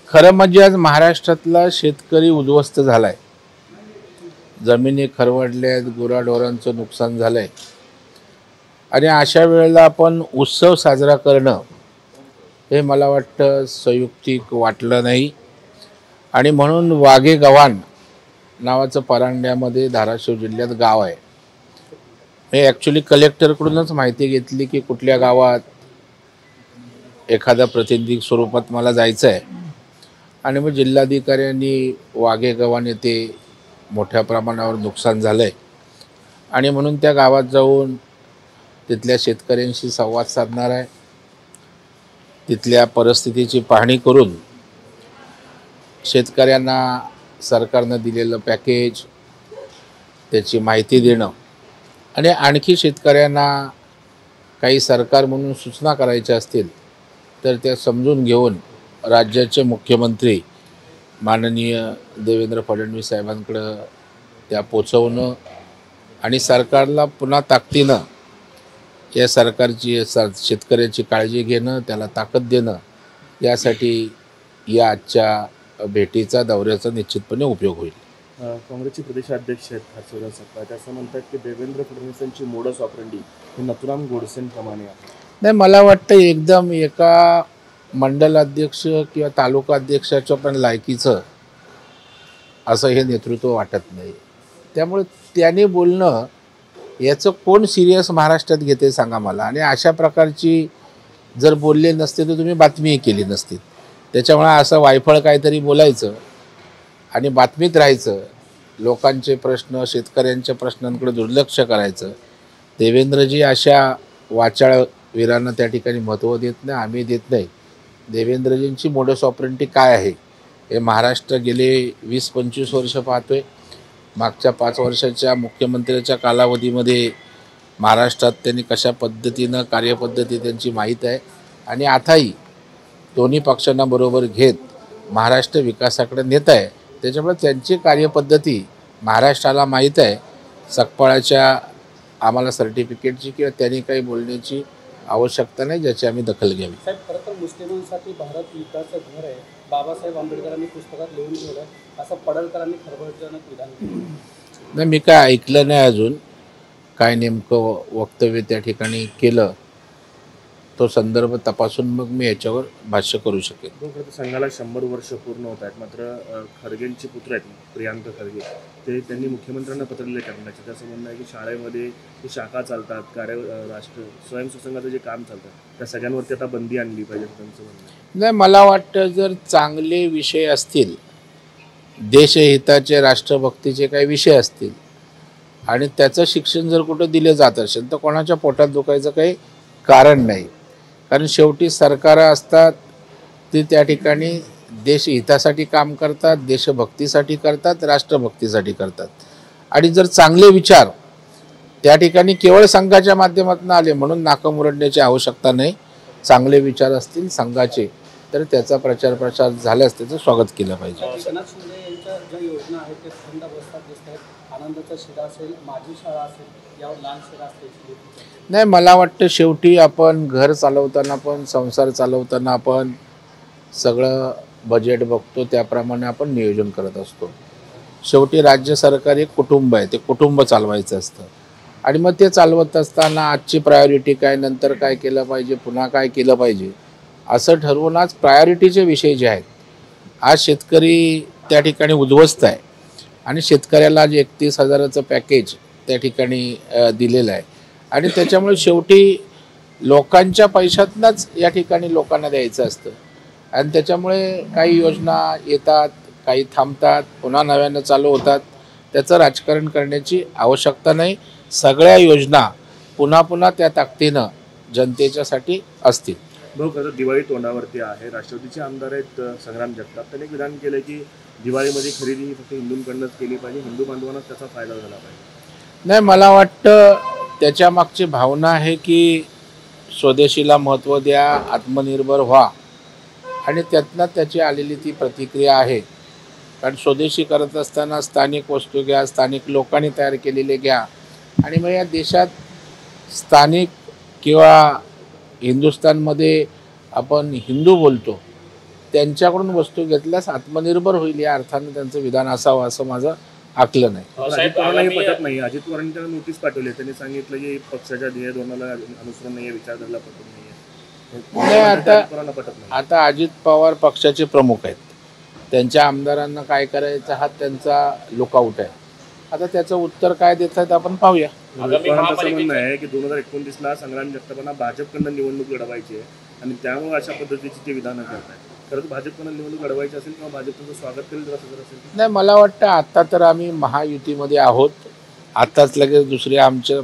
खरं म्हणजे आज महाराष्ट्रातला शेतकरी उद्ध्वस्त झालाय. जमिनी खरवडल्यात, गुराढोरांचं नुकसान झालंय आणि अशा वेळेला आपण उत्सव साजरा करणं हे मला वाटतं संयुक्तिक वाटलं नाही. आणि म्हणून वाघे गव्हाण नावाचं परांड्यामध्ये धाराशिव जिल्ह्यात गाव आहे. हे ॲक्च्युली कलेक्टरकडूनच माहिती घेतली की कुठल्या गावात एखाद्या प्रतिनिधी स्वरूपात मला जायचं आहे आणि मग जिल्हाधिकाऱ्यांनी वाघे गव्हाण येथे मोठ्या प्रमाणावर नुकसान झालं आहे आणि म्हणून त्या गावात जाऊन तिथल्या शेतकऱ्यांशी संवाद साधणार आहे. तिथल्या परिस्थितीची पाहणी करून शेतकऱ्यांना सरकारनं दिलेलं पॅकेज त्याची माहिती देणं आणि आणखी शेतकऱ्यांना काही सरकार म्हणून सूचना करायच्या असतील तर त्या समजून घेऊन राज्याचे मुख्यमंत्री माननीय देवेंद्र फडणवीस साहेबांकडे त्या पोचवणं आणि सरकारला पुन्हा ताकदीनं या सरकारची शेतकऱ्याची काळजी घेणं, त्याला ताकद देणं, यासाठी या आजच्या भेटीचा दौऱ्याचा निश्चितपणे उपयोग होईल. काँग्रेसचे प्रदेशाध्यक्ष आहेत हर्षवर्धन सपकाळ, ते असं म्हणतात की देवेंद्र फडणवीसांची मोडस ऑपरेंडी ही नथुराम गोडसेंप्रमाणे आहे. नाही, मला वाटतं एकदम एका मंडलाध्यक्ष किंवा तालुका अध्यक्षाच्या पण लायकीचं असं हे नेतृत्व वाटत नाही. त्यामुळे त्याने बोलणं याचं कोण सिरियस महाराष्ट्रात घेते सांगा मला. आणि अशा प्रकारची जर बोलले नसते तर तुम्ही बातमीही केली नसती. त्याच्यामुळे असं वायफळ काहीतरी बोलायचं आणि बातमीत राहायचं, लोकांचे प्रश्न शेतकऱ्यांच्या प्रश्नांकडे दुर्लक्ष करायचं. देवेंद्रजी अशा वाचाळ वीरांना त्या ठिकाणी महत्त्व देत नाही, आम्ही देत नाही. देवेंद्रजींची मोडस ऑपरेंडी काय आहे हे महाराष्ट्र गेले 20-25 वर्ष पाहतोय. मागच्या 5 वर्षाच्या मुख्यमंत्र्याच्या कालावधीमध्ये महाराष्ट्रात त्यांनी कशा पद्धतीनं कार्यपद्धती त्यांची माहीत आहे आणि आताही दोन्ही पक्षांना बरोबर घेत महाराष्ट्र विकासाकडे नेत आहे. त्याच्यामुळे त्यांची कार्यपद्धती महाराष्ट्राला माहीत आहे. सकपाळाच्या आम्हाला सर्टिफिकेटची किंवा त्यांनी काही बोलण्याची आवश्यकता नाही ज्याची आम्ही दखल घ्यावी. साहेब, खरं तर मुस्लिमांसाठी भारत युद्धाचं घर आहे, बाबासाहेब आंबेडकरांनी पुस्तकात लिहून ठेवलं असं पडळकरांनी खळबळजनक विधान केलं. नाही, मी काय ऐकलं नाही अजून काय नेमकं वक्तव्य त्या ठिकाणी केलं. तो संदर्भ तपासून मग मी याच्यावर भाष्य करू शकेन. संघाला 100 वर्ष पूर्ण होत आहेत, मात्र खरगेंचे पुत्र आहेत प्रियांक खरगे, ते त्यांनी मुख्यमंत्र्यांना पत्र लिहिले करण्याचे. त्याचं म्हणणं आहे की शाळेमध्ये जे शाखा चालतात, राष्ट्र स्वयंसंस्थांचं जे काम चालतं त्या सगळ्यांवरती आता बंदी आणली पाहिजे त्यांचं म्हणणं. नाही, मला वाटतं जर चांगले विषय असतील, देशहिताचे राष्ट्रभक्तीचे काही विषय असतील आणि त्याचं शिक्षण जर कुठं दिलं जात असेल तर कोणाच्या पोटात दुखायचं काही कारण नाही. कारण शेवटी सरकारं असतात ते त्या ठिकाणी देशहितासाठी काम करतात, देशभक्तीसाठी करतात, राष्ट्रभक्तीसाठी करतात. आणि जर चांगले विचार त्या ठिकाणी केवळ संघाच्या माध्यमातून आले म्हणून नाकं मुरडण्याची आवश्यकता नाही. चांगले विचार असतील संघाचे तर त्याचा प्रचार प्रसार झाल्यास त्याचं स्वागत केलं पाहिजे. एकनाथ शिंदे यांच्या ज्या योजना आहेत ते थंड बसतात दिसत आहेत. आनंदाचा शिरा असेल, माझी शाळा असेल, यावर लहान शिरा असेल. नाही, मला वाटतं शेवटी आपण घर चालवताना पण संसार चालवताना आपण सगळं बजेट बघतो, त्याप्रमाणे आपण नियोजन करत असतो. शेवटी राज्य सरकार एक कुटुंब आहे, ते कुटुंब चालवायचं असतं आणि मग ते चालवत असताना आजची प्रायोरिटी काय, नंतर काय केलं पाहिजे, पुन्हा काय केलं पाहिजे असं ठरवून आज प्रायोरिटीचे विषय जे आहेत. आज शेतकरी त्या ठिकाणी उद्ध्वस्त आहे आणि शेतकऱ्याला आज 31,000चं पॅकेज त्या ठिकाणी दिलेलं आहे आणि त्याच्यामुळे शेवटी लोकांच्या पैशातनंच या ठिकाणी लोकांना द्यायचं असतं आणि त्याच्यामुळे काही योजना येतात, काही थांबतात, पुन्हा नव्यानं चालू होतात. त्याचं राजकारण करण्याची आवश्यकता नाही. सगळ्या योजना पुन्हा पुन्हा त्या ताकदीनं जनतेच्यासाठी असतील. भाऊ, खरं दिवाळी तोंडावरती आहे. राष्ट्रवादीचे आमदार आहेत संग्राम जगताप, त्यांनी एक विधान केलं की दिवाळीमध्ये खरेदी ही फक्त हिंदूंकडूनच केली पाहिजे, हिंदू बांधवांनाच त्याचा फायदा झाला पाहिजे. नाही, मला वाटतं त्याच्या मागची भावना आहे की स्वदेशीला महत्त्व द्या, आत्मनिर्भर व्हा आणि त्यातनं त्याची आलेली ती प्रतिक्रिया आहे. कारण स्वदेशी करत असताना स्थानिक वस्तू घ्या, स्थानिक लोकांनी तयार केलेले घ्या आणि मग या देशात स्थानिक किंवा हिंदुस्थानमध्ये आपण हिंदू बोलतो त्यांच्याकडून वस्तू घेतल्यास आत्मनिर्भर होईल या अर्थानं त्यांचं विधान असावं असं माझं आकलन आहे. अजित पवारांनाही पटत नाही. अजित पवारांनी त्यांना नोटीस पाठवली. त्यांनी सांगितलं की पक्षाच्या ध्येय धोरणाला अनुसरून नाही, विचारधाराला पटत नाही. नाही, आता पटत नाही. आता अजित पवार पक्षाचे प्रमुख आहेत. त्यांच्या आमदारांना काय करायचं हा त्यांचा लुकआउट आहे. आता त्याचं उत्तर काय देतात आपण पाहूया. पवारांचं म्हणणं आहे की 2029ला संग्राम जगतापांना भाजपकडनं निवडणूक लढवायची आहे आणि त्यामुळे अशा पद्धतीची ते विधानं करत आहेत. खरंच भाजपकडनं निवडणूक लढवायची असेल किंवा भाजपचं स्वागत करेल जर असं जर असेल तर? नाही, मला वाटतं आता तर आम्ही महायुतीमध्ये आहोत. आताच लगेच दुसऱ्या आमच्या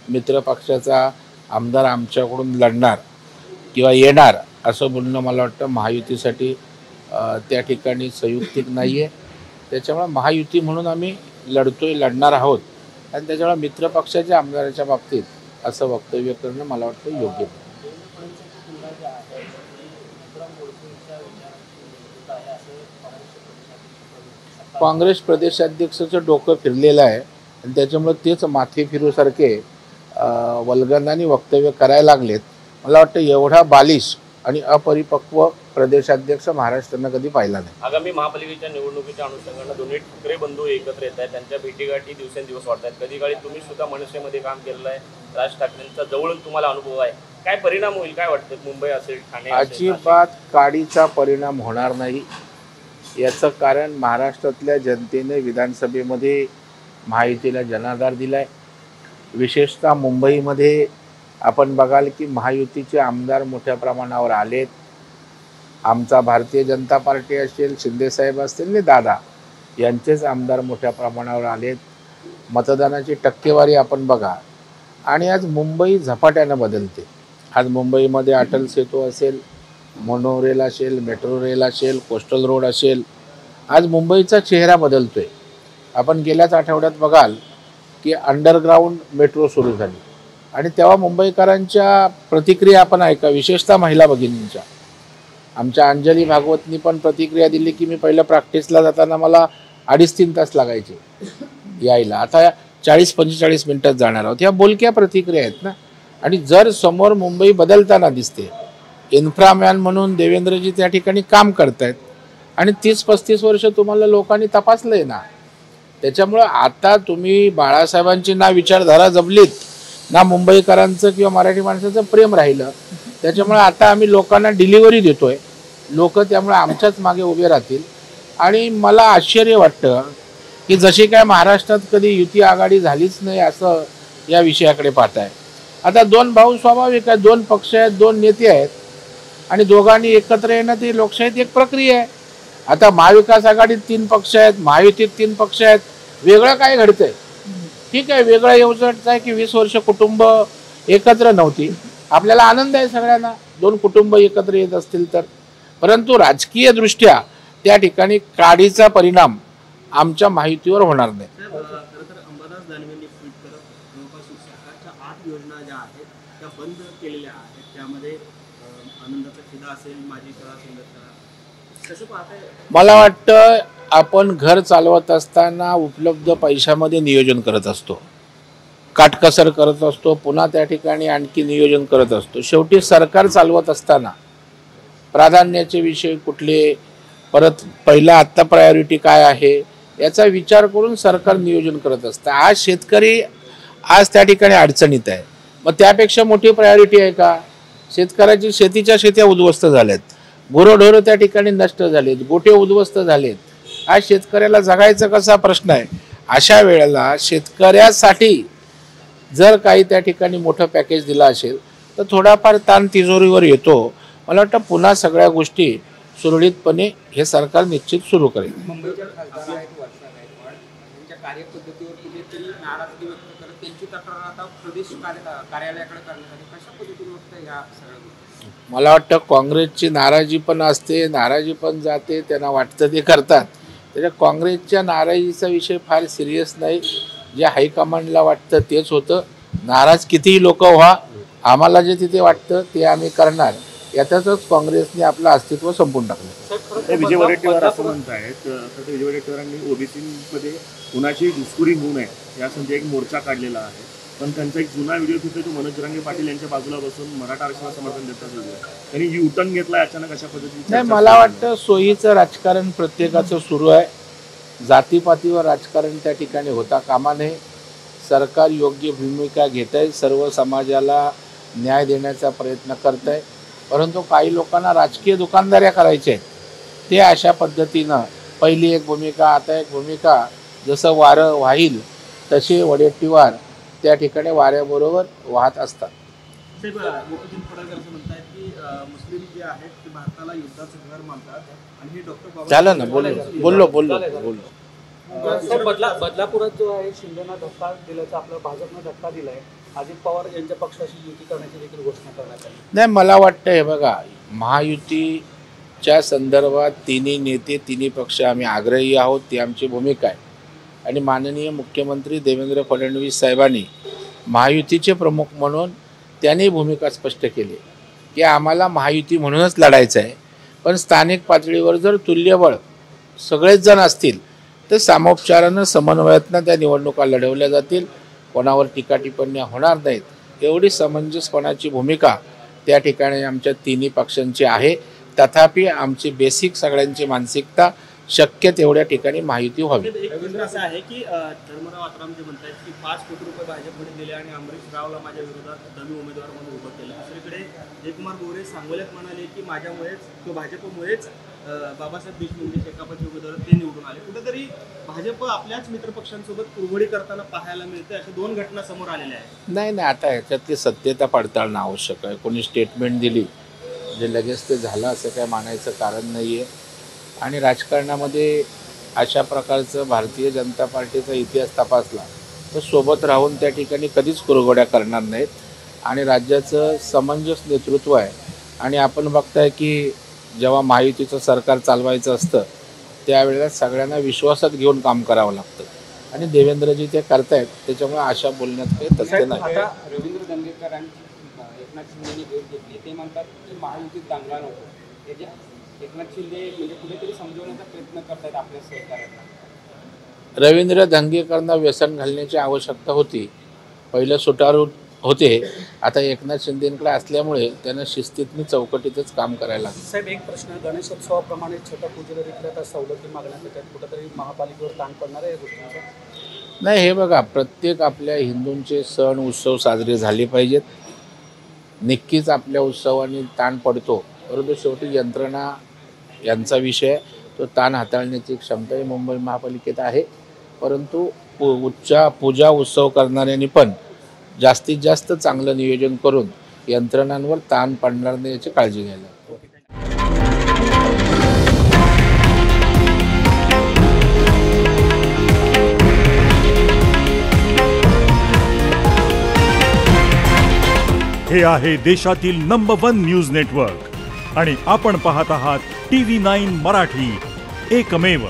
मित्र पक्षाचा आमदार आमच्याकडून लढणार किंवा येणार असं बोलणं मला वाटतं महायुतीसाठी त्या ठिकाणी संयुक्तिक नाही आहे. त्याच्यामुळे महायुती म्हणून आम्ही लढणार आहोत आणि त्याच्यामुळे मित्र पक्षाच्या आमदाराच्या बाबतीत असं वक्तव्य करणं मला वाटतं योग्य नाही. काँग्रेस प्रदेशाध्यक्षाचं डोकं फिरलेलं आहे आणि त्याच्यामुळे तेच माथे फिरूसारखे वल्गनाने वक्तव्य करायला लागलेत. मला वाटतं एवढा बालिश आणि अपरिपक्व प्रदेशाध्यक्ष महाराष्ट्रानं कधी पाहिला नाही. आगामी महापालिकेच्या निवडणुकीच्या अनुषंगानं दोन्ही ठाकरे बंधू एकत्र येत आहेत. त्यांच्या भेटीगाठी दिवसेंदिवस वाढत आहेत. कधी काळी तुम्ही सुद्धा मनसेमध्ये काम केलेलं आहे. राज ठाकरेंचा जवळून तुम्हाला अनुभव आहे. काय परिणाम होईल, काय वाटतं? मुंबई असेल, ठाणे असेल, अजिबात काडीचा परिणाम होणार नाही. याचं कारण महाराष्ट्रातल्या जनतेने विधानसभेमध्ये महायुतीला जनाधार दिला आहे. विशेषतः मुंबईमध्ये आपण बघाल की महायुतीचे आमदार मोठ्या प्रमाणावर आलेत. आमचा भारतीय जनता पार्टी असेल, शिंदेसाहेब असतील आणि दादा यांचेच आमदार मोठ्या प्रमाणावर आलेत. मतदानाची टक्केवारी आपण बघा आणि आज मुंबई झपाट्यानं बदलते. आज मुंबईमध्ये अटल सेतू असेल, मोनोरेल असेल, मेट्रो रेल असेल, कोस्टल रोड असेल. आज मुंबईचा चेहरा बदलतोय. आपण गेल्याच आठवड्यात बघाल की अंडरग्राऊंड मेट्रो सुरू झाली आणि तेव्हा मुंबईकरांच्या प्रतिक्रिया आपण ऐका, विशेषतः महिला भगिनींच्या. आमच्या अंजली भागवतनी पण प्रतिक्रिया दिली की मी पहिलं प्रॅक्टिसला जाताना मला 2.5-3 तास लागायचे यायला, आता 40-45 मिनिटात जाणार आहोत. या बोलक्या प्रतिक्रिया आहेत ना. आणि जर समोर मुंबई बदलताना दिसते, इन्फ्रामॅन म्हणून देवेंद्रजी त्या ठिकाणी काम करतायत आणि 30-35 वर्ष तुम्हाला लोकांनी तपासलं आहे ना. त्याच्यामुळं आता तुम्ही बाळासाहेबांची ना विचारधारा जपलीत ना मुंबईकरांचं किंवा मराठी माणसाचं प्रेम राहिलं. त्याच्यामुळे आता आम्ही लोकांना डिलिव्हरी देतोय. लोक त्यामुळे आमच्याच मागे उभे राहतील. आणि मला आश्चर्य वाटतं की जशी काय महाराष्ट्रात कधी युती आघाडी झालीच नाही असं या विषयाकडे पाहताय. आता 2 भाऊ स्वाभाविक आहेत, 2 पक्ष आहेत, 2 नेते आहेत आणि दोघांनी एकत्र येणं ती लोकशाहीत एक प्रक्रिया आहे. आता महाविकास आघाडीत 3 पक्ष आहेत, महायुतीत 3 पक्ष आहेत. वेगळं काय घडतंय? ठीक आहे, वेगळं एवढंच आहे की 20 वर्ष कुटुंब एकत्र नव्हती. आपल्याला आनंद आहे सगळ्यांना 2 कुटुंब एकत्र येत असतील तर. परंतु राजकीय दृष्ट्या त्या ठिकाणी काडीचा परिणाम आमच्या माहितीवर होणार नाही. खरं तर अंबादास दानवेंनी ट्विट करत जवळपास सरकारच्या 8 योजना ज्या आहेत त्या बंद केलेल्या आहेत. त्यामध्ये आनंदाचा खिदा असेल, माझी कला संघटना, कसं पाहताय? मला वाटतं आपण घर चालवत असताना उपलब्ध पैशामध्ये नियोजन करत असतो, काटकसर करत असतो, पुन्हा त्या ठिकाणी आणखी नियोजन करत असतो. शेवटी सरकार चालवत असताना प्राधान्याचे विषय कुठले, परत पहिला आत्ता प्रायोरिटी काय आहे याचा विचार करून सरकार नियोजन करत असतं. आज शेतकरी आज त्या ठिकाणी अडचणीत आहे. मग त्यापेक्षा मोठी प्रायोरिटी आहे का? शेतकऱ्याची शेतीच्या शेत्या उद्ध्वस्त झाल्यात, गुरंढोरं त्या ठिकाणी नष्ट झालेत, गोठे उद्ध्वस्त झालेत. आज शेतकऱ्याला जगायचं कसा प्रश्न आहे. अशा वेळेला शेतकऱ्यासाठी जर काही त्या ठिकाणी मोठं पॅकेज दिलं असेल तर थोडाफार ताण तिजोरीवर येतो. मला वाटतं पुन्हा सगळ्या गोष्टी सुरळीतपणे हे सरकार निश्चित सुरू करेल. मुंबईच्या खासदार आहेत वर्षा गायकवाड, त्यांच्या कार्यपद्धतीवर कुठेतरी नाराजगी व्यक्त करत त्यांची तक्रार आता प्रदेश कार्यालयाकडे करण्यासाठी कशा पद्धतीने वाटतं ह्या सगळ्या गोष्टी? मला वाटतं काँग्रेसची नाराजी पण असते, नाराजी पण जाते, त्यांना वाटतं ते करतात. त्याच्या काँग्रेसच्या नाराजीचा विषय फार सिरियस नाही. जे हायकमांडला वाटतं तेच होतं. नाराज कितीही लोक व्हा, आम्हाला जे तिथे वाटतं ते आम्ही करणार. यातच काँग्रेसने आपलं अस्तित्व संपून टाकलं. विजय वडेट्टीवार असं म्हणतायत, तर विजय वडेट्टीवारांनी ओबीसीमध्ये कुणाची घुसखोरी होऊ नये यासाठी एक मोर्चा काढलेला आहे. पण त्यांचा एक जुना व्हिडिओ फिरतोय, तो मनोज जरांगे पाटील यांच्या बाजूला बसून मराठा आरक्षणाला समर्थन देतात. त्यांनी युटर्न घेतलाय अचानक अशा पद्धतीने. नाही, मला वाटतं सोयीचं राजकारण प्रत्येकाचं सुरू आहे. जातीपातीवर राजकारण त्या ठिकाणी होता कामा नये. सरकार योग्य भूमिका घेत आहे, सर्व समाजाला न्याय देण्याचा प्रयत्न करत आहे. परंतु काही लोकांना राजकीय दुकानदाऱ्या करायच्या आहेत. ते अशा पद्धतीनं पहिली एक भूमिका, आता एक भूमिका, जसं वारं वाहील तसे वडेट्टीवार त्या ठिकाणी वाऱ्याबरोबर वाहत असतात. साहेब, गोपीचंद पडळकर असं म्हणतात की मुस्लिम जे आहेत ते भारताला युद्धाचं घर मानतात आणि हे डॉक्टर झालं ना, बोललो. साहेब, बदलापुरात जो आहे शिंदेना धक्का दिल्याचा, आपल्या भाजपनं धक्का दिलाय. अजित पवार यांच्या पक्षाशी युती करण्याची देखील घोषणा करण्यात आली. नाही, मला वाटतं हे बघा, महायुतीच्या संदर्भात तिन्ही नेते, तिन्ही पक्ष आम्ही आग्रही आहोत, ती आमची भूमिका आहे. आणि माननीय मुख्यमंत्री देवेंद्र फडणवीस साहेबांनी महायुतीचे प्रमुख म्हणून त्यांनी भूमिका स्पष्ट केली की आम्हाला महायुती म्हणूनच लढायचं आहे. पण स्थानिक पातळीवर जर तुल्यबळ सगळेच जण असतील तर सामोपचारानं, समन्वयातनं त्या निवडणुका लढवल्या जातील. कोणावर टीका टिप्पण्या होणार नाहीत, एवढी समंजसपणाची भूमिका त्या ठिकाणी आमच्या तिन्ही पक्षांची आहे. तथापि आमची बेसिक सगळ्यांची मानसिकता शक्य तेवढ्या ठिकाणी माहिती व्हावी. रवींद्र असं आहे की धर्मराव आत्राम जे म्हणतात की 5 कोटी रुपये भाजपमध्ये दिले आणि अमरीश रावला माझ्या विरोधात डमी उमेदवार म्हणून उभं केलं. दुसरीकडे जयकुमार गोरे सांगोल्यात म्हणाले की माझ्यामुळेच किंवा भाजपमुळेच बाबासाहेब देशमुख जे शेकापचे उमेदवार ते निवडून आले. कुठेतरी भाजप आपल्याच मित्रपक्षांसोबत कुरघोडी करताना पाहायला मिळते. अशा 2 घटना समोर आलेल्या आहेत. नाही, आता ह्याच्यातली सत्यता पडताळणं आवश्यक आहे. कोणी स्टेटमेंट दिली म्हणजे लगेच ते झालं असं काय मानायचं कारण नाही आहे. आणि राजकारणामध्ये अशा प्रकारचं भारतीय जनता पार्टीचा इतिहास तपासला तर सोबत राहून त्या ठिकाणी कधीच कुरघोड्या करणार नाहीत. आणि राज्याचं समंजस नेतृत्व आहे. आणि आपण बघताय की जेव्हा महायुतीचं सरकार चालवायचं असतं त्यावेळेला सगळ्यांना विश्वासात घेऊन काम करावं लागतं. आणि देवेंद्रजी ते करतायत, त्याच्यामुळे आशा बोलण्यात काही तथ्य नाही. आता रवींद्र दंगेकरांची एकनाथ शिंदेनी भेट घेतली. ते म्हणतात की महायुतीत दांगला नको. एकनाथ शिंदे म्हणजे कुठेतरी समजवण्याचा प्रयत्न करतायत आपल्या सहकार्यांना. रवींद्र दंगेकरांना व्यसन घालण्याची आवश्यकता होती. पहिलं सुटारू होते, आता एकनाथ शिंदेकडे असल्यामुळे त्यांना शिस्तीतनी चौकटीतच काम करायला लागलं. साहेब, एक प्रश्न, गणेशोत्सवाप्रमाणे छटपूजेला देखील आता सवलती मागण्यात येतात. कुठेतरी महापालिकेवर ताण पडणार आहे या गोष्टींचा? नाही, हे बघा, प्रत्येक आपल्या हिंदूंचे सण उत्सव साजरे झाले पाहिजेत. नक्कीच आपल्या उत्सवाने ताण पडतो, परंतु शेवटी यंत्रणा यांचा विषय, तो ताण हाताळण्याची क्षमताही मुंबई महापालिकेत आहे. परंतु पूजा उत्सव करणाऱ्यांनी पण जास्तीत जास्त चांगलं नियोजन करून यंत्रणांवर ताण पडणार नाही याची काळजी घ्यायला. हे आहे देशातील नंबर 1 न्यूज नेटवर्क आणि आपण पाहत आहात TV9 मराठी, एकमेव.